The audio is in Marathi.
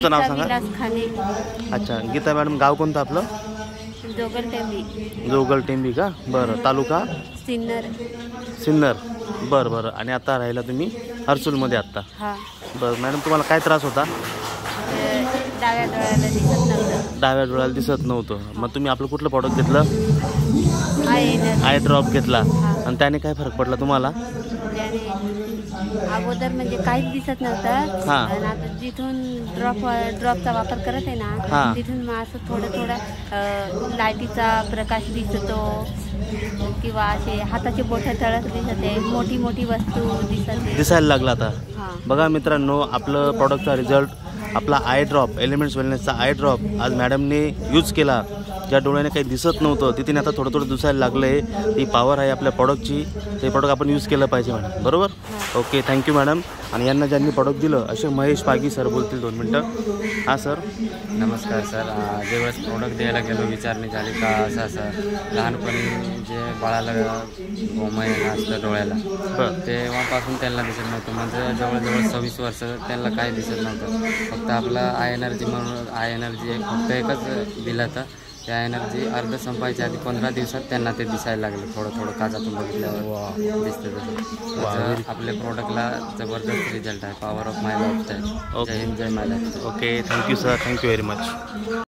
तुमचं नाव सांगा. विलास खाने. अच्छा, गीता मॅडम, गाव कोणतं आपलं? जोगलटेंबी. जोगलटेंबी का? बरं. तालुका सिन्नर. सिन्नर. बरं बरं. आणि आता राहिला तुम्ही हर्सूलमध्ये आत्ता? हां. बरं मॅडम, तुम्हाला काय त्रास होता? डाव्या डोळ्याला दिसत नव्हतं. डाव्या डोळ्याला दिसत नव्हतं. मग तुम्ही आपलं कुठलं प्रॉडक्ट घेतलं? आय ड्रॉप घेतला. आणि त्याने काय फरक पडला तुम्हाला? अगोदर म्हणजे काहीच दिसत नव्हतं. हां. आणि आता जिथून ड्रॉपचा वापर करत आहे ना, हां. तिथून मग असं थोडं लाईटीचा प्रकाश दिसतो किंवा असे हाताचे बोटं तळक दिसते, मोठी मोठी वस्तू दिसायला लागला आता. हां. बघा मित्रांनो, आपलं प्रॉडक्टचा रिझल्ट, आपला आय ड्रॉप, एलिमेंट्स वेलनेसचा आय ड्रॉप आज मॅडमने यूज केला. ज्या डोळ्याने काही दिसत नव्हतं तिथे आता थोडं थोडं दिसायला लागलं आहे. ती पॉवर आहे आपल्या प्रॉडक्टची. ते प्रॉडक्ट आपण यूज केलं पाहिजे मॅडम, बरोबर? Okay, thank you madam. आणि यांना ज्यांनी प्रॉडक्ट दिलं असे महेश पागी सर बोलतील 2 मिनटं. हां सर. नमस्कार सर. ज्यावेळेस प्रोडक्ट द्यायला गेलो विचारणी झाली का असं लहानपणी जे बाळाला गोमय असतं डोळ्याला, तेव्हापासून त्यांना दिसत नव्हतं. म्हणजे जवळजवळ 26 वर्ष त्यांना काही दिसत नव्हतं. फक्त आपलं आय एनर्जी म्हणून आय एनर्जी फक्त एकच दिलं तर त्या एनर्जी अर्ध संपायच्या आधी 15 दिवसात त्यांना ते दिसायला लागले. थोडं थोडं काचातून बघितल्यावर दिसतं तसं. आपल्या प्रोडक्टला जबरदस्त रिझल्ट आहे. Power of my lifestyle. जय हिंद, जय my life. Okay, thank you sir. Thank you very much.